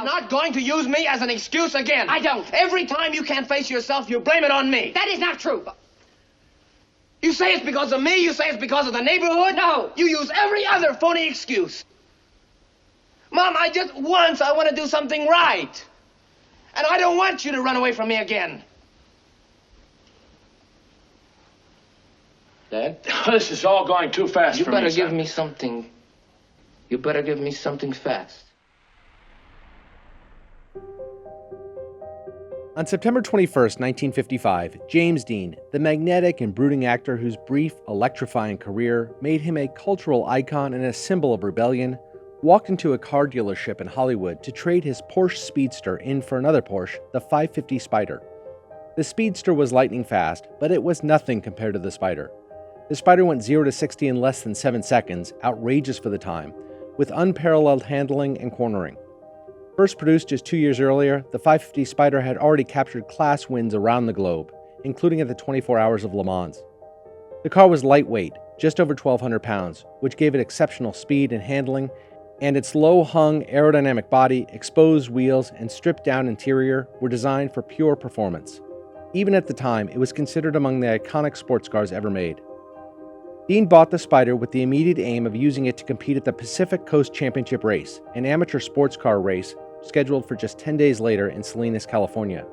are not going to use me as an excuse again. I don't. Every time you can't face yourself, you blame it on me. That is not true. You say it's because of me, you say it's because of the neighborhood. No. You use every other phony excuse. Mom, I want to do something right. And I don't want you to run away from me again. Dad? This is all going too fast for me, You better give son. me something. You better give me something fast. On September 21st, 1955, James Dean, the magnetic and brooding actor whose brief, electrifying career made him a cultural icon and a symbol of rebellion, walked into a car dealership in Hollywood to trade his Porsche Speedster in for another Porsche, the 550 Spider. The Speedster was lightning fast, but it was nothing compared to the Spider. The Spider went 0 to 60 in less than 7 seconds, outrageous for the time, with unparalleled handling and cornering. First produced just 2 years earlier, the 550 Spider had already captured class wins around the globe, including at the 24 Hours of Le Mans. The car was lightweight, just over 1,200 pounds, which gave it exceptional speed and handling, and its low-hung aerodynamic body, exposed wheels, and stripped-down interior were designed for pure performance. Even at the time, it was considered among the iconic sports cars ever made. Dean bought the Spider with the immediate aim of using it to compete at the Pacific Coast Championship Race, an amateur sports car race scheduled for just 10 days later in Salinas, California.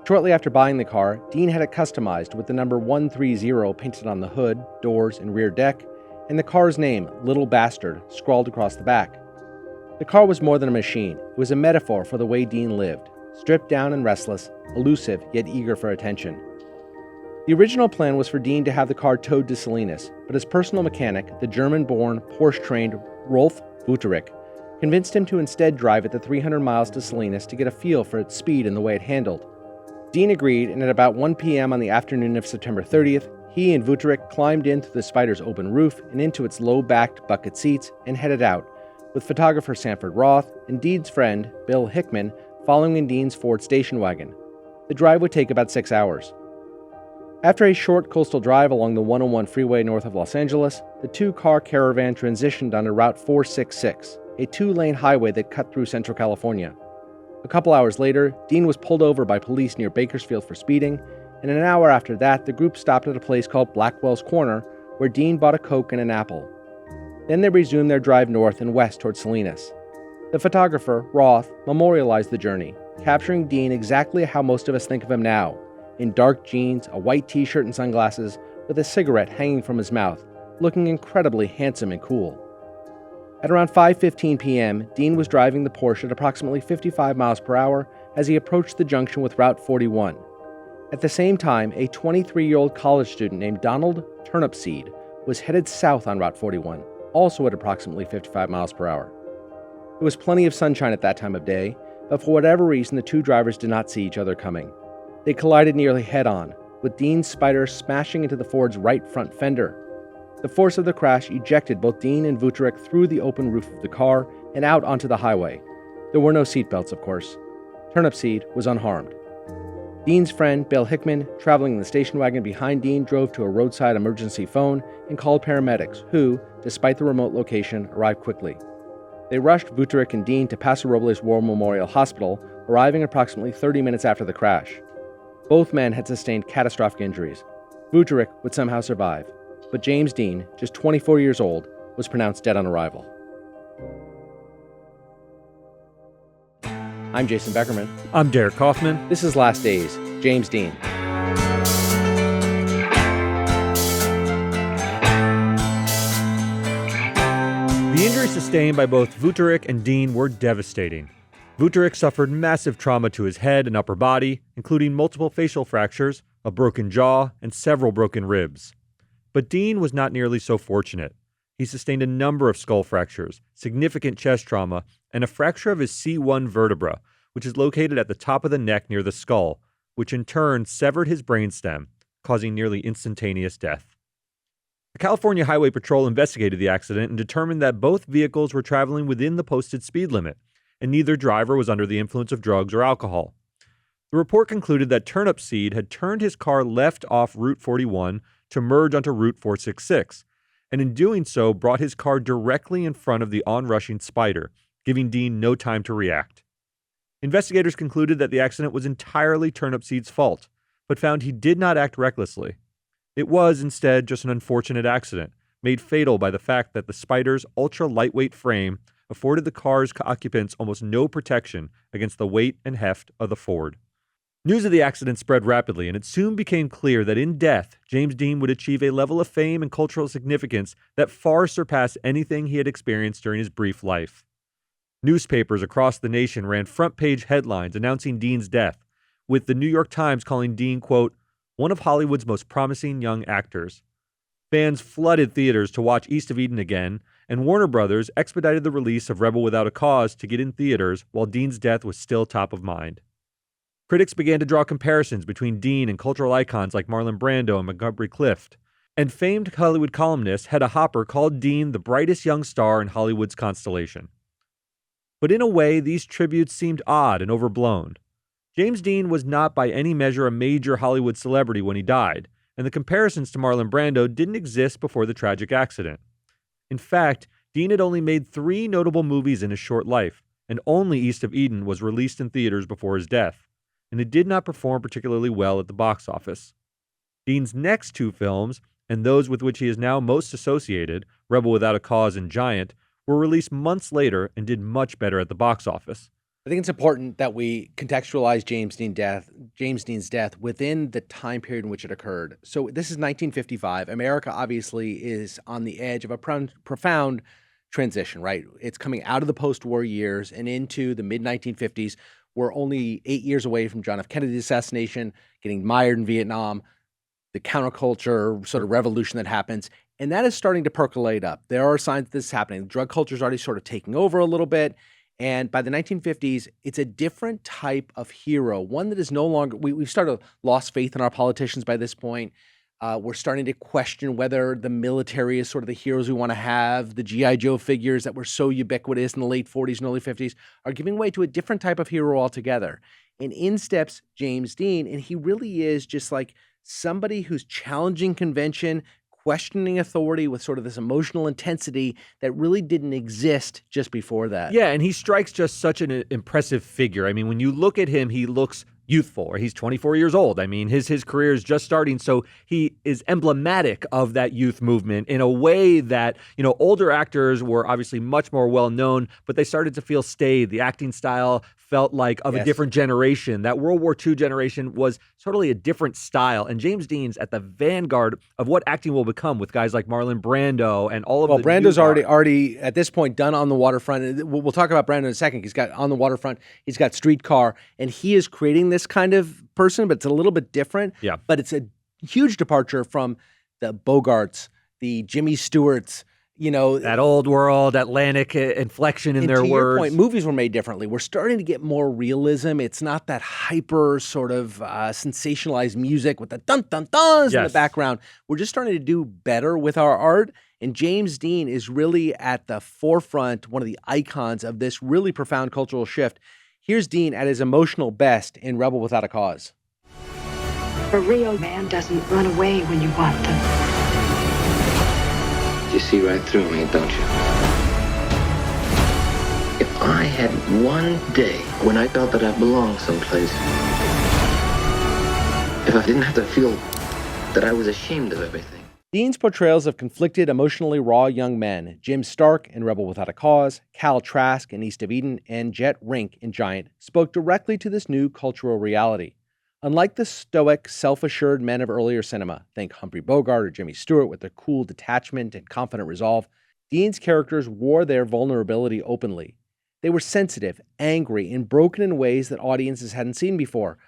Shortly after buying the car, Dean had it customized with the number 130 painted on the hood, doors, and rear deck, and the car's name, Little Bastard, scrawled across the back. The car was more than a machine. It was a metaphor for the way Dean lived, stripped down and restless, elusive yet eager for attention. The original plan was for Dean to have the car towed to Salinas, but his personal mechanic, the German-born, Porsche-trained Rolf Wutterich, convinced him to instead drive it the 300 miles to Salinas to get a feel for its speed and the way it handled. Dean agreed, and at about 1 p.m. on the afternoon of September 30th, he and Wutterich climbed in through the Spider's open roof and into its low-backed bucket seats and headed out, with photographer Sanford Roth and Dean's friend, Bill Hickman, following in Dean's Ford station wagon. The drive would take about 6 hours. After a short coastal drive along the 101 freeway north of Los Angeles, the two-car caravan transitioned onto Route 466, a 2-lane highway that cut through Central California. A couple hours later, Dean was pulled over by police near Bakersfield for speeding, and an hour after that, the group stopped at a place called Blackwell's Corner, where Dean bought a Coke and an apple. Then they resumed their drive north and west toward Salinas. The photographer, Roth, memorialized the journey, capturing Dean exactly how most of us think of him now, in dark jeans, a white t-shirt and sunglasses, with a cigarette hanging from his mouth, looking incredibly handsome and cool. At around 5:15 p.m., Dean was driving the Porsche at approximately 55 miles per hour as he approached the junction with Route 41. At the same time, a 23-year-old college student named Donald Turnipseed was headed south on Route 41, also at approximately 55 miles per hour. There was plenty of sunshine at that time of day, but for whatever reason, the two drivers did not see each other coming. They collided nearly head-on, with Dean's Spider smashing into the Ford's right front fender. The force of the crash ejected both Dean and Wutterich through the open roof of the car and out onto the highway. There were no seatbelts, of course. Turnipseed was unharmed. Dean's friend, Bill Hickman, traveling in the station wagon behind Dean, drove to a roadside emergency phone and called paramedics, who, despite the remote location, arrived quickly. They rushed Wutterich and Dean to Paso Robles War Memorial Hospital, arriving approximately 30 minutes after the crash. Both men had sustained catastrophic injuries. Wutterich would somehow survive, but James Dean, just 24 years old, was pronounced dead on arrival. I'm Jason Beckerman. I'm Derek Kaufman. This is Last Days, James Dean. The injuries sustained by both Wutterich and Dean were devastating. Wutterich suffered massive trauma to his head and upper body, including multiple facial fractures, a broken jaw, and several broken ribs. But Dean was not nearly so fortunate. He sustained a number of skull fractures, significant chest trauma, and a fracture of his C1 vertebra, which is located at the top of the neck near the skull, which in turn severed his brainstem, causing nearly instantaneous death. The California Highway Patrol investigated the accident and determined that both vehicles were traveling within the posted speed limit, and neither driver was under the influence of drugs or alcohol. The report concluded that Turnipseed had turned his car left off Route 41 to merge onto Route 466, and in doing so brought his car directly in front of the onrushing Spider, giving Dean no time to react. Investigators concluded that the accident was entirely Turnipseed's fault, but found he did not act recklessly. It was, instead, just an unfortunate accident, made fatal by the fact that the Spider's ultra-lightweight frame afforded the car's occupants almost no protection against the weight and heft of the Ford. News of the accident spread rapidly, and it soon became clear that in death, James Dean would achieve a level of fame and cultural significance that far surpassed anything he had experienced during his brief life. Newspapers across the nation ran front-page headlines announcing Dean's death, with the New York Times calling Dean, quote, one of Hollywood's most promising young actors. Fans flooded theaters to watch East of Eden again, and Warner Brothers expedited the release of Rebel Without a Cause to get in theaters while Dean's death was still top of mind. Critics began to draw comparisons between Dean and cultural icons like Marlon Brando and Montgomery Clift, and famed Hollywood columnist Hedda Hopper called Dean the brightest young star in Hollywood's constellation. But in a way, these tributes seemed odd and overblown. James Dean was not by any measure a major Hollywood celebrity when he died, and the comparisons to Marlon Brando didn't exist before the tragic accident. In fact, Dean had only made 3 notable movies in his short life, and only East of Eden was released in theaters before his death, and it did not perform particularly well at the box office. Dean's next 2 films, and those with which he is now most associated, Rebel Without a Cause and Giant, were released months later and did much better at the box office. I think it's important that we contextualize James Dean's death within the time period in which it occurred. So this is 1955. America obviously is on the edge of a profound transition, right? It's coming out of the post-war years and into the mid-1950s. We're only 8 years away from John F. Kennedy's assassination, getting mired in Vietnam, the counterculture sort of revolution that happens, and that is starting to percolate up. There are signs that this is happening. The drug culture is already sort of taking over a little bit. And by the 1950s, it's a different type of hero, one that is no longer, we've started lost faith in our politicians by this point. We're starting to question whether the military is sort of the heroes we want to have. The G.I. Joe figures that were so ubiquitous in the late 40s and early 50s are giving way to a different type of hero altogether. And in steps James Dean, and he really is just like somebody who's challenging convention, questioning authority with sort of this emotional intensity that really didn't exist just before that. Yeah, and he strikes just such an impressive figure. I mean, when you look at him, he looks youthful, or he's 24 years old. I mean, his career is just starting, so he is emblematic of that youth movement in a way that, you know, older actors were obviously much more well-known, but they started to feel staid. The acting style felt like of a different generation. That World War II generation was totally a different style, and James Dean's at the vanguard of what acting will become with guys like Marlon Brando and all of the Well, Brando's already at this point done On the Waterfront. We'll talk about Brando in a second. He's got On the Waterfront, he's got Streetcar, and he is creating this kind of person, but it's a little bit different. Yeah. But it's a huge departure from the Bogarts, the Jimmy Stewarts, you know, that old world Atlantic inflection in their words. To words. your point, movies were made differently. We're starting to get more realism. It's not that hyper sort of sensationalized music with the dun-dun-duns in the background. We're just starting to do better with our art. And James Dean is really at the forefront, one of the icons of this really profound cultural shift. Here's Dean at his emotional best in Rebel Without a Cause. A real man doesn't run away when you want them. You see right through me, don't you? If I had one day when I felt that I belonged someplace, if I didn't have to feel that I was ashamed of everything. Dean's portrayals of conflicted, emotionally raw young men, Jim Stark in Rebel Without a Cause, Cal Trask in East of Eden, and Jet Rink in Giant, spoke directly to this new cultural reality. Unlike the stoic, self-assured men of earlier cinema, think Humphrey Bogart or Jimmy Stewart with their cool detachment and confident resolve, Dean's characters wore their vulnerability openly. They were sensitive, angry, and broken in ways that audiences hadn't seen before.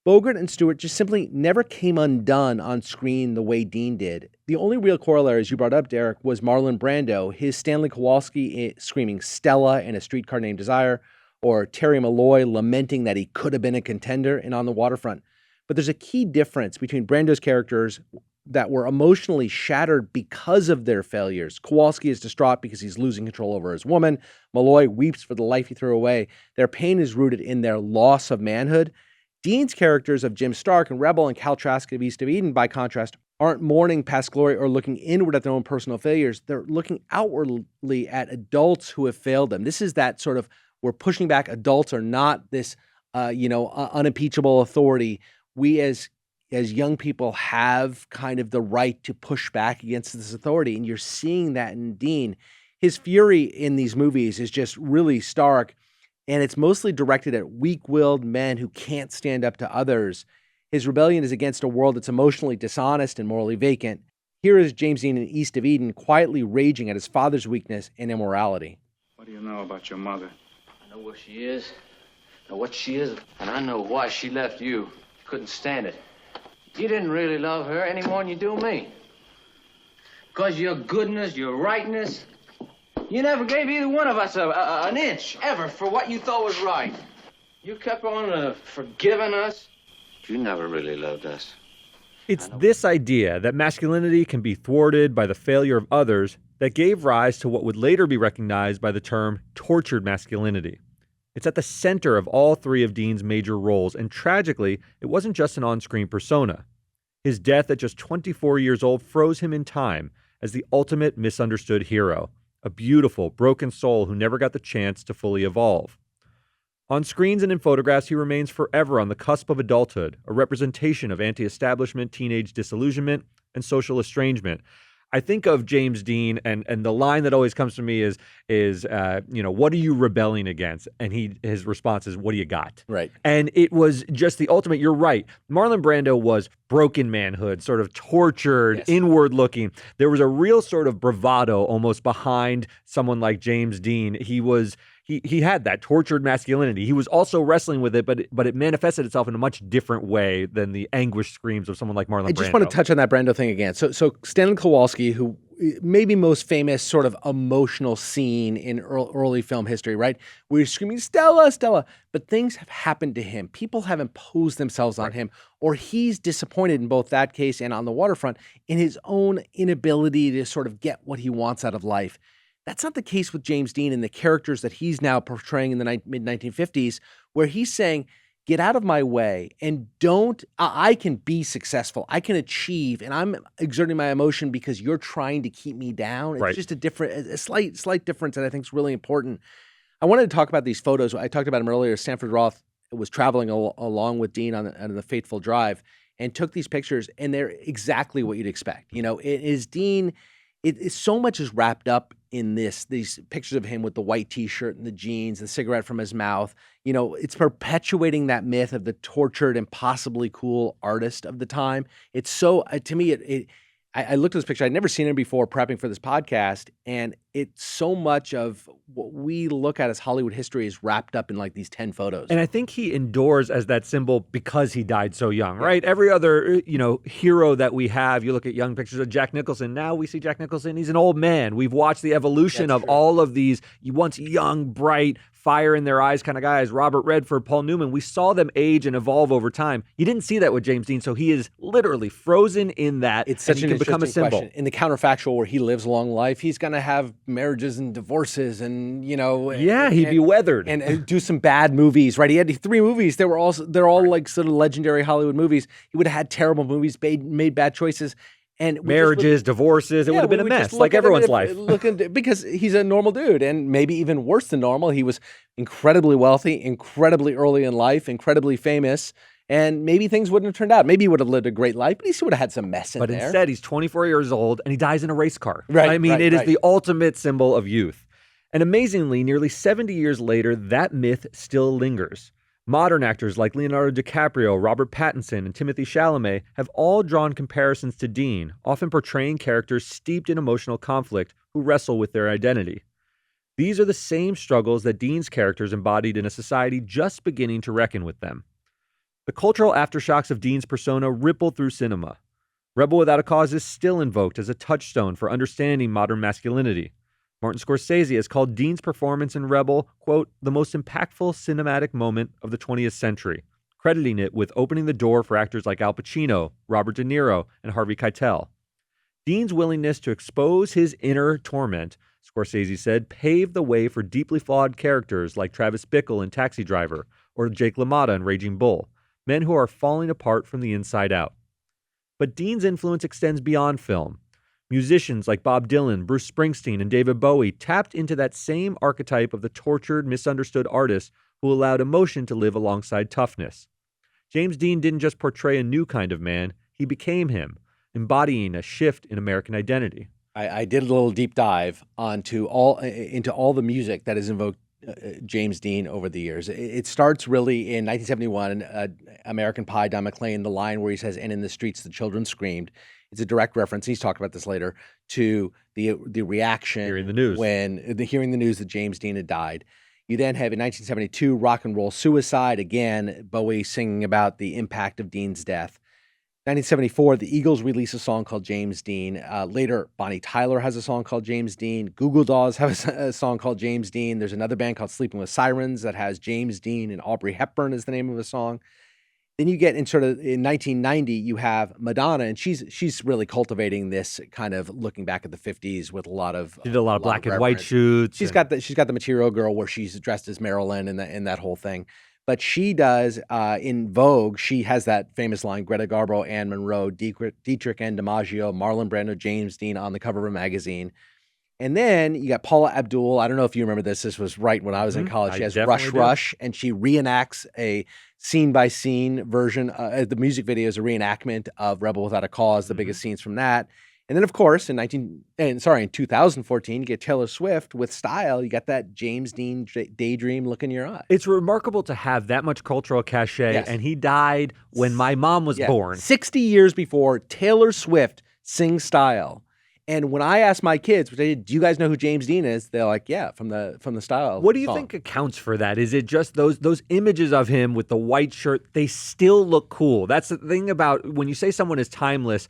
Bogart and Stewart just simply never came undone on screen the way Dean did. The only real corollary, as you brought up, Derek, was Marlon Brando, his Stanley Kowalski screaming Stella in A Streetcar Named Desire, or Terry Malloy lamenting that he could have been a contender in On the Waterfront. But there's a key difference between Brando's characters that were emotionally shattered because of their failures. Kowalski is distraught because he's losing control over his woman. Malloy weeps for the life he threw away. Their pain is rooted in their loss of manhood. Dean's characters of Jim Stark and Rebel and Cal Trask of East of Eden, by contrast, aren't mourning past glory or looking inward at their own personal failures. They're looking outwardly at adults who have failed them. This is that sort of, we're pushing back. Adults are not this unimpeachable authority. We as young people have kind of the right to push back against this authority. And you're seeing that in Dean. His fury in these movies is just really stark. And it's mostly directed at weak-willed men who can't stand up to others. His rebellion is against a world that's emotionally dishonest and morally vacant. Here is James Dean in East of Eden, quietly raging at his father's weakness and immorality. What do you know about your mother? I know where she is, know what she is, and I know why she left you. Couldn't stand it. You didn't really love her any more than you do me. Because your goodness, your rightness, you never gave either one of us an inch, ever, for what you thought was right. You kept on forgiving us. You never really loved us. It's this idea that masculinity can be thwarted by the failure of others that gave rise to what would later be recognized by the term tortured masculinity. It's at the center of all three of Dean's major roles, and tragically, it wasn't just an on-screen persona. His death at just 24 years old froze him in time as the ultimate misunderstood hero, a beautiful, broken soul who never got the chance to fully evolve. On screens and in photographs, he remains forever on the cusp of adulthood, a representation of anti-establishment, teenage disillusionment, and social estrangement. I think of James Dean, and the line that always comes to me is what are you rebelling against? And his response is, what do you got? Right. And it was just the ultimate. You're right. Marlon Brando was broken manhood, sort of tortured, Yes. inward looking. There was a real sort of bravado almost behind someone like James Dean. He had that tortured masculinity. He was also wrestling with it, but it manifested itself in a much different way than the anguished screams of someone like Marlon Brando. I just want to touch on that Brando thing again. So Stanley Kowalski, who may be most famous sort of emotional scene in early film history, right? Where he's screaming, Stella, Stella. But things have happened to him. People have imposed themselves on him, or he's disappointed in both that case and on the waterfront in his own inability to sort of get what he wants out of life. That's not the case with James Dean and the characters that he's now portraying in the mid-1950s, where he's saying, get out of my way and I can be successful. I can achieve, and I'm exerting my emotion because you're trying to keep me down. It's just a slight difference that I think is really important. I wanted to talk about these photos. I talked about them earlier. Sanford Roth was traveling along with Dean on the fateful drive and took these pictures, and they're exactly what you'd expect. It is Dean. So much is wrapped up in these pictures of him with the white T-shirt and the jeans, the cigarette from his mouth. It's perpetuating that myth of the tortured, impossibly cool artist of the time. It's so, to me, I looked at this picture. I'd never seen it before prepping for this podcast, and it's so much of what we look at as Hollywood history is wrapped up in like these 10 photos. And I think he endures as that symbol because he died so young, right? Every other, hero that we have, you look at young pictures of Jack Nicholson. Now we see Jack Nicholson, he's an old man. We've watched the evolution of all of these once young, bright, fire in their eyes kind of guys, Robert Redford, Paul Newman. We saw them age and evolve over time. You didn't see that with James Dean, so he is literally frozen in that. It's such an become a symbol. Question. In the counterfactual, where he lives a long life, he's going to have marriages and divorces, and he'd be weathered and do some bad movies. Right? He had 3 movies. They're all like sort of legendary Hollywood movies. He would have had terrible movies, made bad choices. And marriages, divorces, it would have been a mess, like everyone's life. Because he's a normal dude, and maybe even worse than normal. He was incredibly wealthy, incredibly early in life, incredibly famous, and maybe things wouldn't have turned out. Maybe he would have lived a great life, but he still would have had some mess in there. But instead, he's 24 years old, and he dies in a race car. Right, I mean, it is right. the ultimate symbol of youth. And amazingly, nearly 70 years later, that myth still lingers. Modern actors like Leonardo DiCaprio, Robert Pattinson, and Timothée Chalamet have all drawn comparisons to Dean, often portraying characters steeped in emotional conflict who wrestle with their identity. These are the same struggles that Dean's characters embodied in a society just beginning to reckon with them. The cultural aftershocks of Dean's persona rippled through cinema. Rebel Without a Cause is still invoked as a touchstone for understanding modern masculinity. Martin Scorsese has called Dean's performance in Rebel, quote, the most impactful cinematic moment of the 20th century, crediting it with opening the door for actors like Al Pacino, Robert De Niro, and Harvey Keitel. Dean's willingness to expose his inner torment, Scorsese said, paved the way for deeply flawed characters like Travis Bickle in Taxi Driver or Jake LaMotta in Raging Bull, men who are falling apart from the inside out. But Dean's influence extends beyond film. Musicians like Bob Dylan, Bruce Springsteen, and David Bowie tapped into that same archetype of the tortured, misunderstood artist who allowed emotion to live alongside toughness. James Dean didn't just portray a new kind of man, he became him, embodying a shift in American identity. I did a little deep dive into all the music that has invoked James Dean over the years. It starts really in 1971, American Pie, Don McLean, the line where he says, "And in the streets the children screamed." It's a direct reference, he's talked about this later, to the reaction Hearing the news. Hearing the news that James Dean had died. You then have in 1972, Rock and Roll Suicide, again, Bowie singing about the impact of Dean's death. 1974, the Eagles release a song called James Dean. Later, Bonnie Tyler has a song called James Dean. Google Dolls have a song called James Dean. There's another band called Sleeping with Sirens that has James Dean and Aubrey Hepburn is the name of the song. Then you get in 1990, you have Madonna, and she's really cultivating this kind of looking back at the 50s with a lot of She did a lot of black and white shoots. She's got the Material Girl where she's dressed as Marilyn and that whole thing. But she does, in Vogue, she has that famous line, Greta Garbo, Anne Monroe, Dietrich and DiMaggio, Marlon Brando, James Dean on the cover of a magazine. And then you got Paula Abdul. I don't know if you remember this. This was right when I was in college. She has Rush, and she reenacts a scene-by-scene version. The music video is a reenactment of Rebel Without a Cause, the biggest scenes from that. And then, of course, in 2014, you get Taylor Swift with Style. You got that James Dean daydream look in your eye. It's remarkable to have that much cultural cachet, and he died when my mom was born. 60 years before Taylor Swift sings Style. And when I ask my kids, do you guys know who James Dean is? They're like, yeah, from the Style. What do you song. think accounts for that? Is it just those images of him with the white shirt? They still look cool. That's the thing about when you say someone is timeless.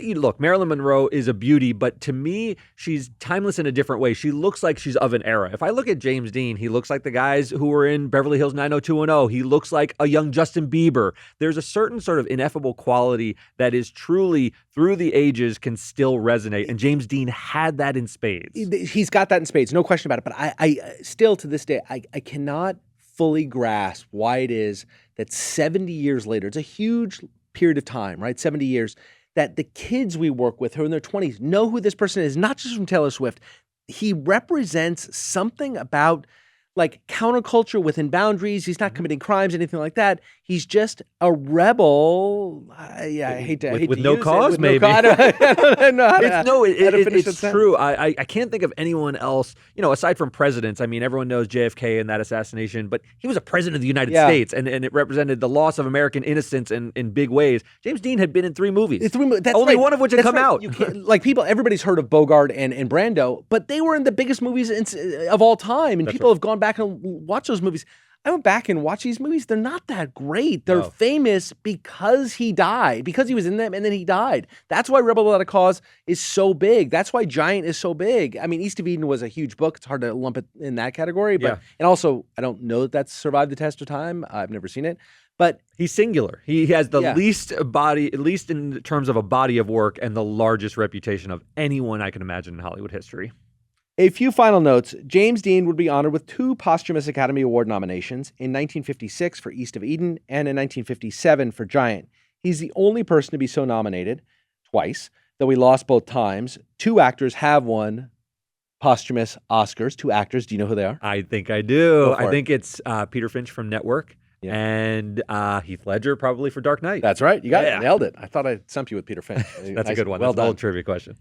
Look, Marilyn Monroe is a beauty, but to me, she's timeless in a different way. She looks like she's of an era. If I look at James Dean, he looks like the guys who were in Beverly Hills 90210. He looks like a young Justin Bieber. There's a certain sort of ineffable quality that is truly, through the ages, can still resonate. And James Dean had that in spades. He's got that in spades, no question about it. But I still, to this day, I cannot fully grasp why it is that 70 years later, it's a huge period of time, right? 70 years, that the kids we work with who are in their 20s know who this person is, not just from Taylor Swift. He represents something about like counterculture within boundaries. He's not committing crimes, anything like that. He's just a rebel. I hate to with no use cause, it. With maybe. No, I don't know how to It's true. I can't think of anyone else, aside from presidents. I mean, everyone knows JFK and that assassination, but he was a president of the United States, and it represented the loss of American innocence in big ways. James Dean had been in 3 movies. Only one of which had come out. Everybody's heard of Bogart and Brando, but they were in the biggest movies of all time, and people have gone back and watched those movies. I went back and watched these movies. They're not that great. They're famous because he died, because he was in them and then he died. That's why Rebel Without a Cause is so big. That's why Giant is so big. I mean, East of Eden was a huge book. It's hard to lump it in that category. But and also, I don't know that that's survived the test of time. I've never seen it. But he's singular. He has the least body, at least in terms of a body of work, and the largest reputation of anyone I can imagine in Hollywood history. A few final notes. James Dean would be honored with 2 posthumous Academy Award nominations in 1956 for East of Eden and in 1957 for Giant. He's the only person to be so nominated twice, though he lost both times. 2 actors have won posthumous Oscars. 2 actors. Do you know who they are? I think I do. I think it's Peter Finch from Network and Heath Ledger probably for Dark Knight. That's right. You got it. Nailed it. I thought I'd stump you with Peter Finch. That's a good one. Well That's done. an old trivia question.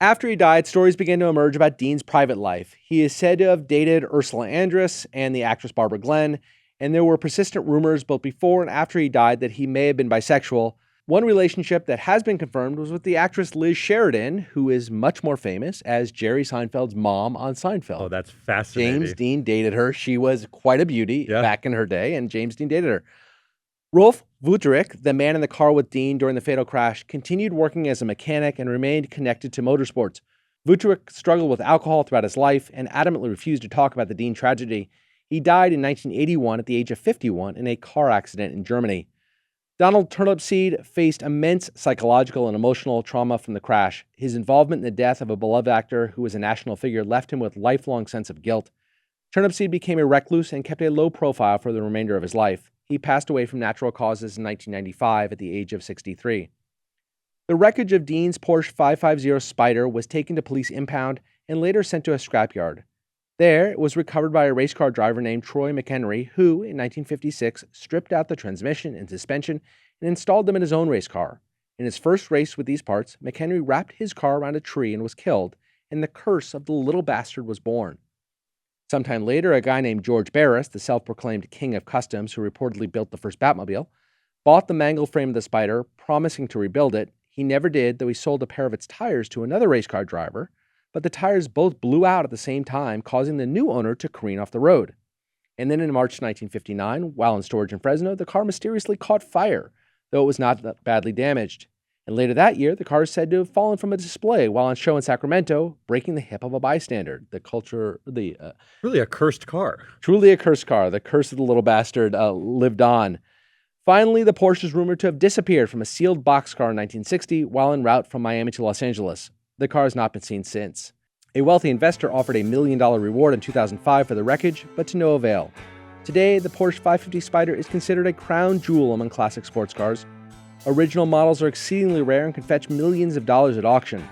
After he died, stories began to emerge about Dean's private life. He is said to have dated Ursula Andress and the actress Barbara Glenn, and there were persistent rumors both before and after he died that he may have been bisexual. One relationship that has been confirmed was with the actress Liz Sheridan, who is much more famous as Jerry Seinfeld's mom on Seinfeld. Oh, that's fascinating. James Dean dated her. She was quite a beauty back in her day, and James Dean dated her. Rolf Wutterich, the man in the car with Dean during the fatal crash, continued working as a mechanic and remained connected to motorsports. Wutterich struggled with alcohol throughout his life and adamantly refused to talk about the Dean tragedy. He died in 1981 at the age of 51 in a car accident in Germany. Donald Turnipseed faced immense psychological and emotional trauma from the crash. His involvement in the death of a beloved actor who was a national figure left him with a lifelong sense of guilt. Turnipseed became a recluse and kept a low profile for the remainder of his life. He passed away from natural causes in 1995 at the age of 63. The wreckage of Dean's Porsche 550 Spyder was taken to police impound and later sent to a scrapyard. There, it was recovered by a race car driver named Troy McHenry, who, in 1956, stripped out the transmission and suspension and installed them in his own race car. In his first race with these parts, McHenry wrapped his car around a tree and was killed, and the curse of the little bastard was born. Sometime later, a guy named George Barris, the self-proclaimed king of customs who reportedly built the first Batmobile, bought the mangled frame of the Spider, promising to rebuild it. He never did, though he sold a pair of its tires to another race car driver, but the tires both blew out at the same time, causing the new owner to careen off the road. And then in March 1959, while in storage in Fresno, the car mysteriously caught fire, though it was not badly damaged. And later that year, the car is said to have fallen from a display while on show in Sacramento, breaking the hip of a bystander. Really a cursed car. Truly a cursed car. The curse of the little bastard lived on. Finally, the Porsche is rumored to have disappeared from a sealed boxcar in 1960 while en route from Miami to Los Angeles. The car has not been seen since. A wealthy investor offered $1 million reward in 2005 for the wreckage, but to no avail. Today, the Porsche 550 Spider is considered a crown jewel among classic sports cars. Original models are exceedingly rare and can fetch millions of dollars at auction,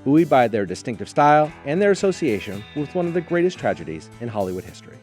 buoyed by their distinctive style and their association with one of the greatest tragedies in Hollywood history.